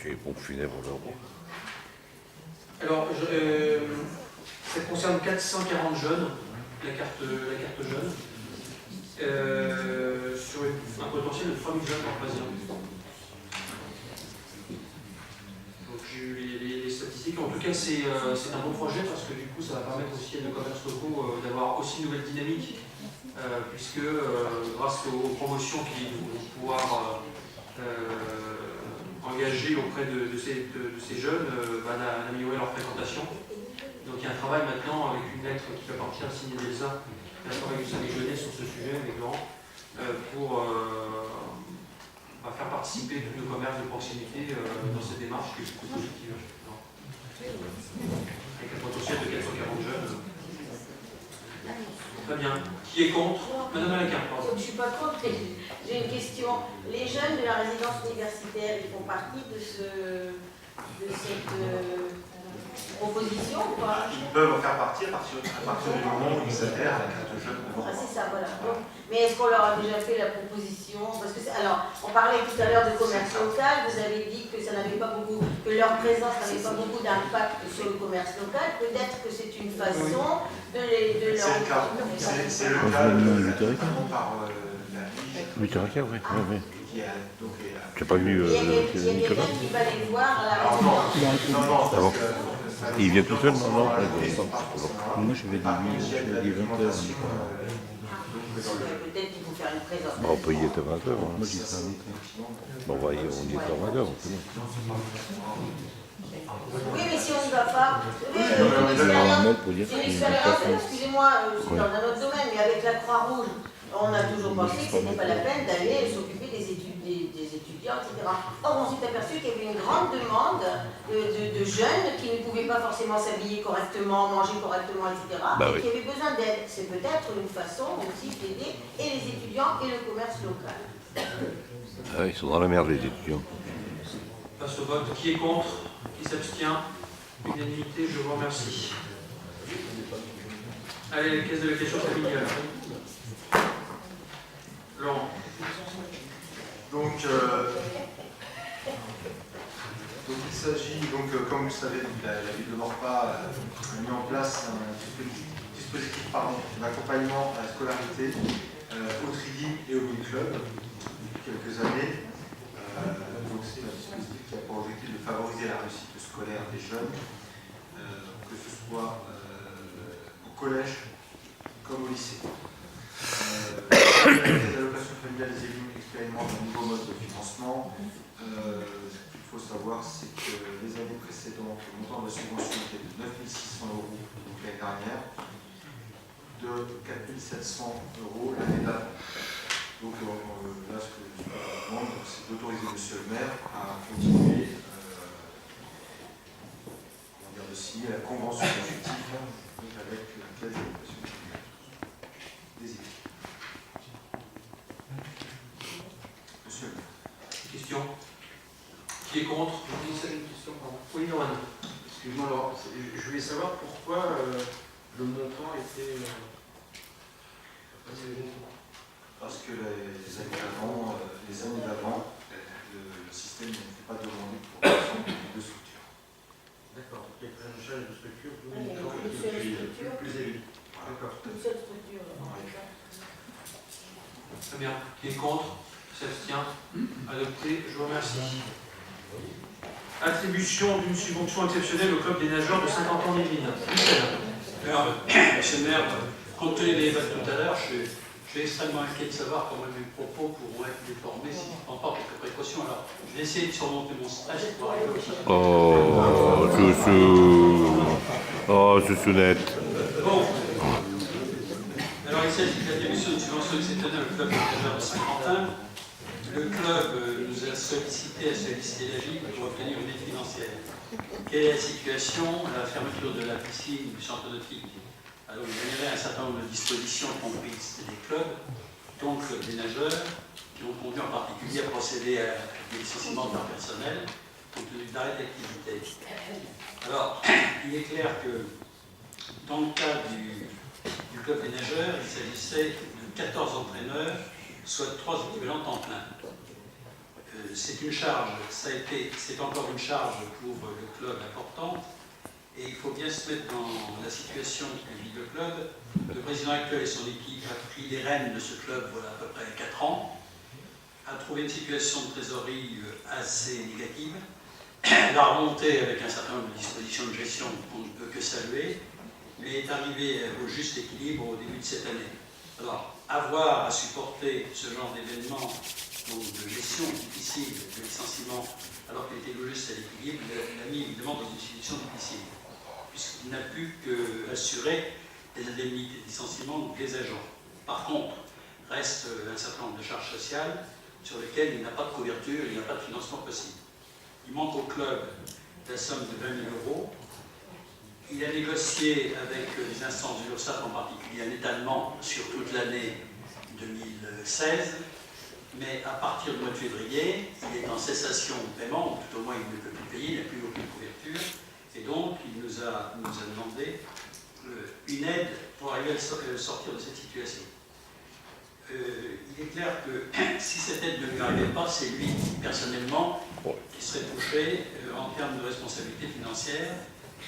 Et les pompes funèbres là. Alors, ça concerne 440 jeunes, la carte jeune, sur un potentiel de 3000 jeunes par président. Donc j'ai eu les statistiques. En tout cas, c'est un bon projet parce que du coup, ça va permettre aussi à nos commerces locaux d'avoir aussi une nouvelle dynamique, puisque grâce aux promotions qu'ils vont pouvoir engager auprès de ces jeunes, d'améliorer leur fréquentation. Donc il y a un travail maintenant avec une lettre qui va partir signer d'Elsa, un travail du Syndic jeunesse sur ce sujet avec Laurent, pour faire participer tous nos commerces de proximité dans cette démarche qui est plutôt positive. Avec un potentiel de 440 jeunes. Très bien. Qui est contre? Madame Alain, pardon. Je ne suis pas contre, mais j'ai une question. Les jeunes de la résidence universitaire, ils font partie de cette proposition ou pas? Ils peuvent en faire partie à partir du moment où ils adhèrent à la carte jeune. Ah, c'est ça, voilà. Donc, mais est-ce qu'on leur a déjà fait la proposition? Parce que alors, on parlait tout à l'heure de commerce local, vous avez dit que ça n'avait pas beaucoup, que leur présence n'avait pas beaucoup d'impact sur le commerce local. Peut-être que c'est une façon de leur... C'est le cas par la 8h15, oui. qui a donc Tu n'as pas venu Il y a Nicolas? quelqu'un qui va les voir à la résidence. non, Ah bon. Il vient tout seul? Non, non. Moi, je vais dire 20h. Peut-être qu'il faut faire une présence. On peut y être à 20h. Moi, j'y serai à 20h. Bon, on y est à 20h. Oui, mais si on n'y va pas, On a un mail pour dire c'est une qu'il expérience, n'est pas excusez-moi, c'est dans un autre domaine, mais avec la Croix-Rouge, on a toujours pensé que ce n'était pas la peine d'aller s'occuper des étudiants, etc. Or, on s'est aperçu qu'il y avait une grande demande de jeunes qui ne pouvaient pas forcément s'habiller correctement, manger correctement, etc. Et qui avaient besoin d'aide. C'est peut-être une façon aussi d'aider et les étudiants et le commerce local. Ah, ils sont dans la merde, les étudiants. Passe au vote. Qui est contre? Qui s'abstient? Unanimité, je vous remercie. Allez, caisse de l'allocation familiale. Laurent. Donc il s'agit, comme vous le savez, la ville de Maurepas a mis en place un dispositif d'accompagnement à la scolarité au Trilly et au Mille Club depuis quelques années. Donc c'est un dispositif qui a pour objectif de favoriser la réussite scolaire des jeunes, que ce soit au collège comme au lycée. Les allocations familiales des élus expérimentent un nouveau mode de financement. Ce qu'il faut savoir, c'est que les années précédentes, le montant de la subvention était de 9 600 € l'année dernière, de 4 700 € l'année d'avant. Donc là, ce que je demande, c'est d'autoriser monsieur le maire à continuer de signer la convention effective avec la caisse d'allocation des élus. Monsieur le maire. Question. Qui est contre? Une question, pardon. Oui, Norman. Excuse-moi, Laurent, je voulais savoir pourquoi le montant était... Parce que les années d'avant, le système n'était pas demandé pour l'ensemble des deux structures. D'accord, il y a un change de structure Une plus élevé. D'accord. Une seule structure. Très bien. Qui est contre? Qui s'abstient? Adopté. Je vous remercie. Attribution d'une subvention exceptionnelle au club des nageurs de 50 ans d'Yvelines. Alors, monsieur le maire, compte tenu des débats tout à l'heure, je suis extrêmement inquiet de savoir comment mes propos pourront être déformés si je ne prends pas quelques précautions. Alors, je vais essayer de surmonter mon stress pour arriver au château. Oh, chouchou. Oh, chouchounette. Bon. Alors, il s'agit de l'attribution d'une subvention exceptionnelle au club des nageurs de Saint-Quentin. Le club nous a sollicité la ville pour obtenir une aide financière. Quelle est la situation? La fermeture de la piscine du centre nautique a donc généré un certain nombre de dispositions comprises des clubs, dont le club des nageurs, qui ont conduit en particulier à procéder à des licenciements de leur personnel, compte tenu d'arrêt d'activité. Alors, il est clair que dans le cas du club des nageurs, il s'agissait de 14 entraîneurs, soit 3 équivalents temps plein. c'est une charge, c'est encore une charge pour le club importante, et il faut bien se mettre dans la situation que vit le club. Le président actuel et son équipe a pris les rênes de ce club voilà à peu près 4 ans, a trouvé une situation de trésorerie assez négative, l'a remontée avec un certain nombre de dispositions de gestion qu'on ne peut que saluer, mais est arrivé au juste équilibre au début de cette année. Alors, avoir à supporter ce genre d'événement, donc de gestion difficile, de licenciement, alors qu'il était logé à l'équilibre, l'a mis évidemment dans une situation difficile, puisqu'il n'a pu qu'assurer les indemnités de licenciement donc les agents. Par contre, reste un certain nombre de charges sociales sur lesquelles il n'a pas de couverture, il n'a pas de financement possible. Il manque au club la somme de 20 000 €. Il a négocié avec les instances de l'URSSAF, en particulier un étalement sur toute l'année 2016, mais à partir du mois de février, il est en cessation de paiement, ou tout au moins il ne peut plus payer, il n'a plus aucune couverture, et donc il nous a demandé une aide pour arriver à sortir de cette situation. Il est clair que si cette aide ne lui arrivait pas, c'est lui, personnellement, qui serait touché en termes de responsabilité financière,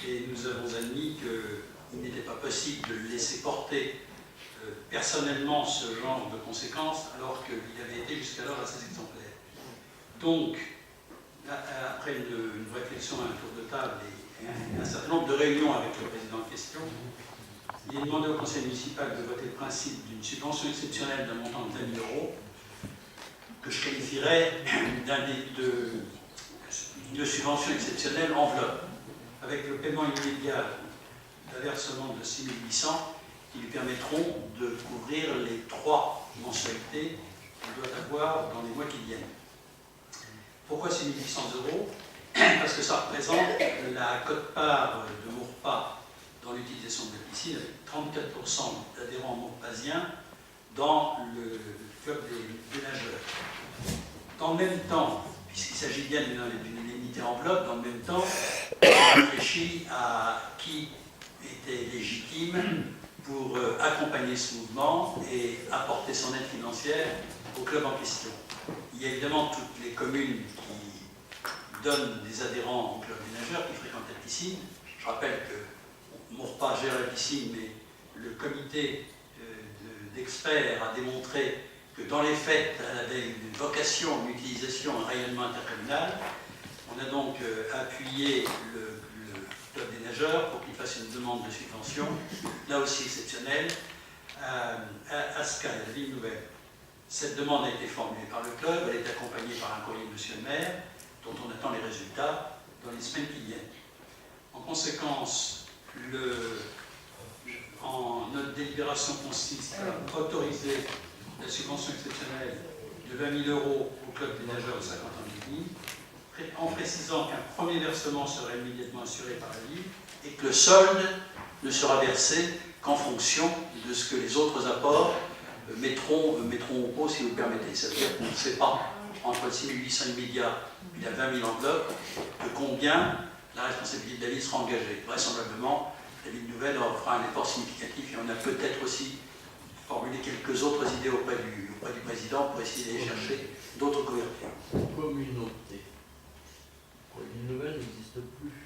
et nous avons admis qu'il n'était pas possible de le laisser porter personnellement ce genre de conséquences, alors qu'il avait été jusqu'alors assez exemplaire. Donc, après une réflexion à un tour de table et un certain nombre de réunions avec le président en question, il est demandé au conseil municipal de voter le principe d'une subvention exceptionnelle d'un montant de 20 000 €, que je qualifierais de subvention exceptionnelle enveloppe, avec le paiement immédiat d'un versement de 6 800 qui lui permettront de couvrir les 3 mensualités qu'il doit avoir dans les mois qui viennent. Pourquoi 6 800 €? Parce que ça représente la quote-part de Maurepas dans l'utilisation de la piscine, avec 34% d'adhérents maurepasiens dans le club des nageurs. Dans le même temps, puisqu'il s'agit bien d'une indemnité enveloppe, dans le même temps, on réfléchit à qui était légitime pour accompagner ce mouvement et apporter son aide financière au club en question. Il y a évidemment toutes les communes qui donnent des adhérents au club des nageurs, qui fréquentent la piscine. Je rappelle que Maurepas gère la piscine, mais le comité d'experts a démontré que dans les faits, elle avait une vocation, une utilisation, un rayonnement intercommunal. On a donc appuyé le club des nageurs pour qu'il fasse une demande de subvention, là aussi exceptionnelle, à Sky, à la Ville Nouvelle. Cette demande a été formulée par le club, elle est accompagnée par un courrier de monsieur le maire, dont on attend les résultats dans les semaines qui viennent. En conséquence, notre délibération consiste à autoriser la subvention exceptionnelle de 20 000 € au club des nageurs de 50 ans et demi, en précisant qu'un premier versement serait immédiatement assuré par la ville et que le solde ne sera versé qu'en fonction de ce que les autres apports mettront au pot, si vous le permettez. Ça veut dire qu'on ne sait pas, entre le 6 800 immédiat et la 20 000 enveloppes, de combien la responsabilité de la ville sera engagée. Vraisemblablement, la Ville Nouvelle fera un effort significatif et on a peut-être aussi formulé quelques autres idées auprès du président pour essayer d'aller chercher d'autres couvertures. Communauté. La Ville Nouvelle n'existe plus.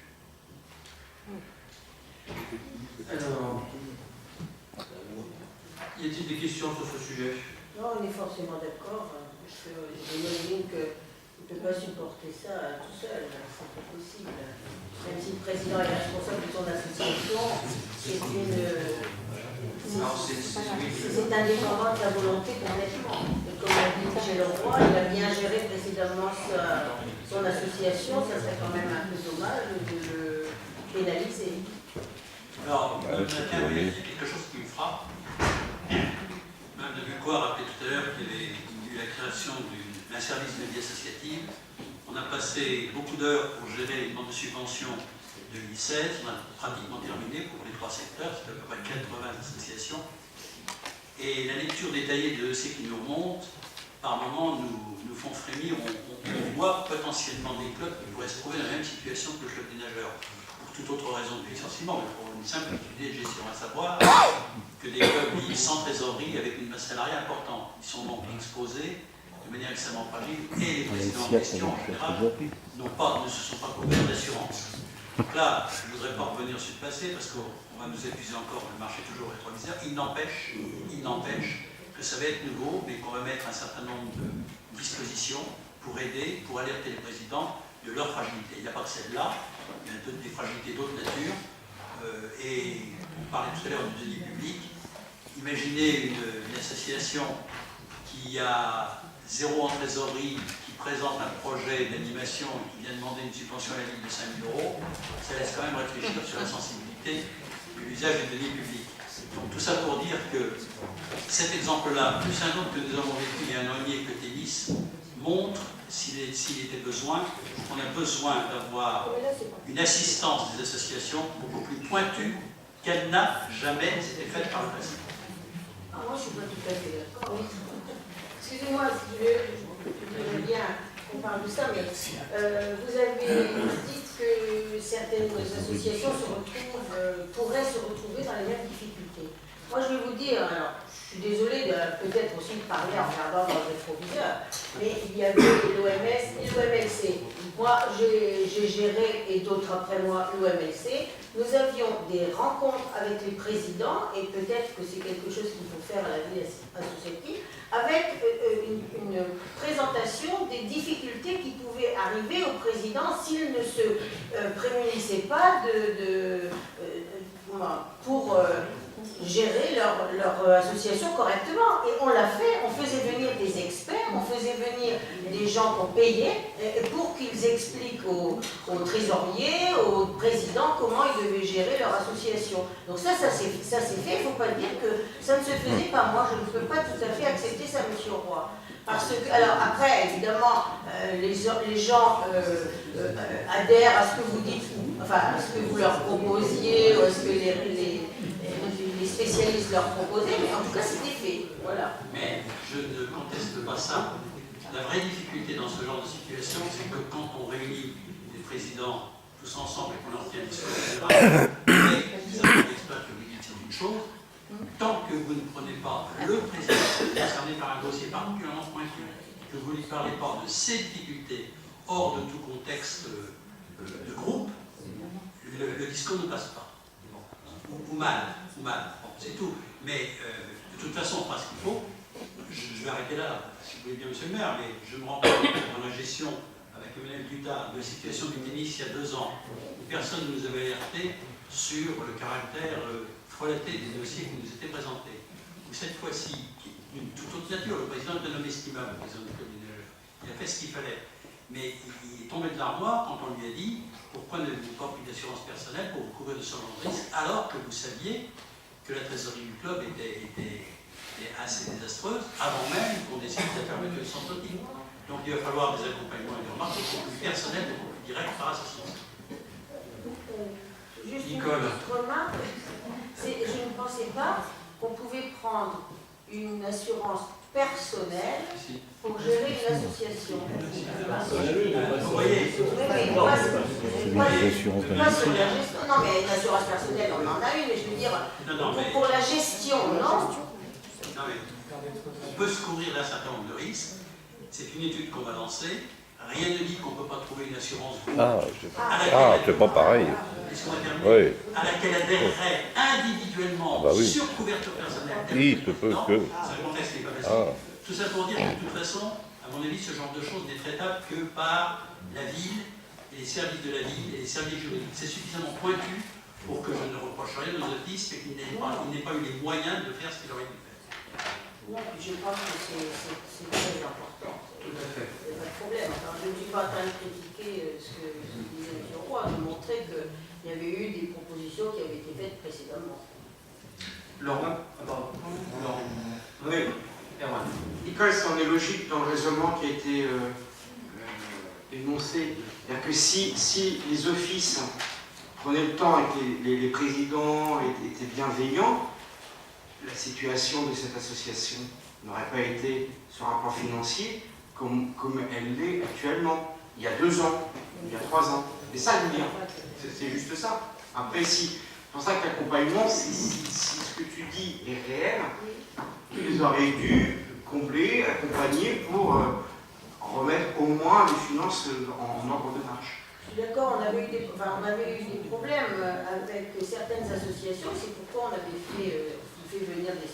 Alors, y a-t-il des questions sur ce sujet? Non, on est forcément d'accord. J'imagine qu'il ne peut pas supporter ça tout seul, c'est pas possible. Même si le président est responsable de son association, c'est indépendant de sa volonté complètement. Et comme l'a dit Michel Leroy, il a bien géré précédemment son association, ça serait quand même un peu dommage de le pénaliser. Alors, Mme Lacan, c'est quelque chose qui me frappe. Mme de Bucquois a rappelé tout à l'heure qu'il y avait eu la création d'un service de vie associative. On a passé beaucoup d'heures pour gérer les demandes de subvention de 2016. On a pratiquement terminé pour les 3 secteurs, c'est à peu près 80 associations. Et la lecture détaillée de ce qui nous remonte, par moments, nous font frémir. On voit potentiellement des clubs qui pourraient se trouver dans la même situation que le club des nageurs. Pour toute autre raison de licenciement, mais pour une simple activité de gestion, à savoir que des clubs sans trésorerie avec une masse salariale importante. Ils sont donc exposés de manière extrêmement fragile, et les présidents en Siècle, question, en c'est général, aujourd'hui. ne se sont pas couverts d'assurance. Donc là, je ne voudrais pas revenir sur le passé, parce qu'on va nous épuiser encore, le marché est toujours rétroviseur. Il n'empêche que ça va être nouveau, mais qu'on va mettre un certain nombre de dispositions pour aider, pour alerter les présidents de leur fragilité. Il n'y a pas que celle-là, il y a des fragilités d'autres natures. Et on parlait tout à l'heure du denier public. Imaginez une association qui a 0 en trésorerie, qui présente un projet d'animation et qui vient demander une subvention à la ville de 5 000 €, ça laisse quand même réfléchir sur la sensibilité de l'usage des deniers publics. Donc tout ça pour dire que cet exemple-là, plus un autre que nous avons vécu il y a 1 an et demi avec le tennis, montre, s'il était besoin, qu'on a besoin d'avoir une assistance des associations beaucoup plus pointue qu'elle n'a jamais été faite par le passé. Ah, moi, je ne suis pas tout à fait d'accord. Oui. Excusez-moi, si je veux bien qu'on parle de ça, mais vous avez dit que certaines associations pourraient se retrouver dans les mêmes difficultés. Moi, je vais vous dire, alors, je suis désolée de peut-être aussi de parler en regardant dans le rétroviseur, mais il y avait l'OMS et l'OMLC. Moi, j'ai géré, et d'autres après moi, l'OMLC. Nous avions des rencontres avec les présidents, et peut-être que c'est quelque chose qu'il faut faire à la vie associative, avec une présentation des difficultés qui pouvaient arriver aux présidents s'ils ne se prémunissaient pas pour gérer leur association correctement. Et on l'a fait, on faisait venir des experts, on faisait venir des gens qu'on payait pour qu'ils expliquent aux trésoriers, aux présidents comment ils devaient gérer leur association. Donc ça s'est fait, il ne faut pas dire que ça ne se faisait pas. Moi, je ne peux pas tout à fait accepter ça, monsieur Roy. Parce que, alors après, évidemment, les gens adhèrent à ce que vous dites, enfin, à ce que vous leur proposiez, ou à ce que les spécialistes leur proposaient, mais en tout cas, c'était fait. Voilà. Mais je ne conteste pas ça. La vraie difficulté dans ce genre de situation, c'est que quand on réunit les présidents tous ensemble et qu'on leur fait un discours général, et qu'ils ont des experts qui vous disent c'est une chose, tant que vous ne prenez pas le président concerné par un dossier particulièrement pointu, que vous ne lui parlez pas de ses difficultés hors de tout contexte de groupe, le discours ne passe pas. Ou mal. Bon, c'est tout. Mais de toute façon, on fera ce qu'il faut. Je vais arrêter là, si vous voulez bien, monsieur le maire, mais je me rends compte dans la gestion avec Emmanuel Dutard de la situation du tennis il y a 2 ans, où personne ne nous avait alerté sur le caractère frelaté des dossiers qui nous étaient présentés. Où cette fois-ci, d'une toute autre nature, le président est un homme estimable, le président du cabinet, il a fait ce qu'il fallait. Mais il est tombé de l'armoire quand on lui a dit pourquoi n'avez-vous pas pris d'assurance personnelle pour vous couvrir de ce genre de risque, alors que vous saviez que la trésorerie du club était assez désastreuse, avant même qu'on décide de la fermeture du centre nautique. Donc il va falloir des accompagnements et des remarques beaucoup plus personnelles, beaucoup plus directes par association. Juste Nicole. une petite remarque, je ne pensais pas qu'on pouvait prendre une assurance personnelle pour gérer une association. Vous voyez, Pas sur la gestion. Non, mais une assurance personnelle, on en a une, mais je veux dire, pour la gestion, non. Non, mais on peut se couvrir d'un certain nombre de risques. C'est une étude qu'on va lancer. Rien ne dit qu'on ne peut pas trouver une assurance c'est pas pareil. Oui. à laquelle adhérerait individuellement sur couverture personnelle. Il se peut que. Ça conteste n'est pas possible. Tout ça pour dire que de toute façon, à mon avis, ce genre de choses n'est traitable que par la ville, et les services de la ville et les services juridiques. C'est suffisamment pointu pour que je ne reproche rien aux autistes et qu'il n'ait pas eu les moyens de faire ce qu'il aurait dû faire. Non, je pense que c'est très important. Tout à fait. Il n'y a pas de problème. Enfin, je ne suis pas en train de critiquer ce que disait M. Roy, de montrer qu'il y avait eu des propositions qui avaient été faites précédemment. Laurent, Laurent. Oui, Erwan. Nicole, on est logique dans le raisonnement qui a été énoncé. C'est-à-dire que si les offices prenaient le temps et que les présidents étaient bienveillants, la situation de cette association n'aurait pas été sur un plan financier comme elle l'est actuellement. Il y a 2 ans, il y a 3 ans. C'est ça le lien. C'est juste ça. Après, c'est pour ça que l'accompagnement, si ce que tu dis est réel, ils auraient dû combler, accompagner pour remettre au moins les finances en ordre de marche. Je suis d'accord, on avait eu des problèmes avec certaines associations, c'est pourquoi on avait fait venir des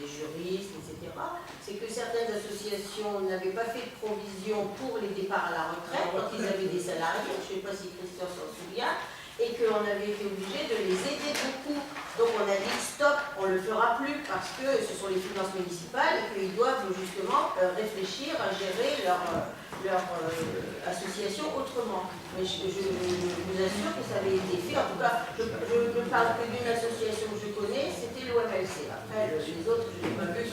juristes, etc. C'est que certaines associations n'avaient pas fait de provision pour les départs à la retraite quand ils avaient des salariés, je ne sais pas si Christian s'en souvient, et qu'on avait été obligé de les aider beaucoup. Donc on a dit stop, on ne le fera plus parce que ce sont les finances municipales et qu'ils doivent justement réfléchir à gérer leur association autrement. Mais je vous assure que ça avait été fait. En tout cas, je ne parle que d'une association que je connais, c'était l'OMLC. Après, les autres, je n'ai pas vu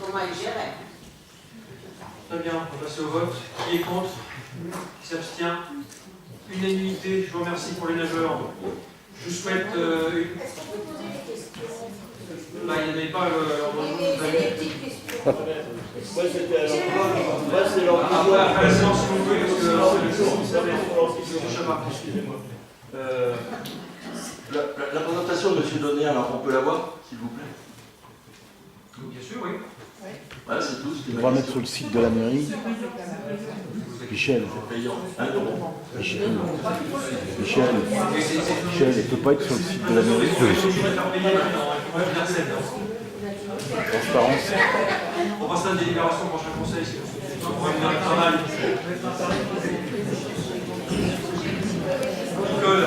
comment ils géraient. Très bien, on va passer au vote. Qui est contre? Qui s'abstient? Unanimité, je vous remercie pour les nageurs. Je vous souhaite une... Est-ce qu'on peut poser des questions? Bah, il n'y en avait pas Oui, mais c'est des petites questions. Moi, c'est leur après la séance, si vous voulez, parce que Excusez-moi. La présentation de M. Donner, alors on peut la voir, s'il vous plaît? bien sûr, oui. Voilà, c'est tout. On va mettre sur le site de la mairie. Michel, Payant 1 €. Michel, elle ne peut pas être sur le site de la mairie. Transparence. On passe à la délibération au prochain conseil, on va venir avec travail. Nicole.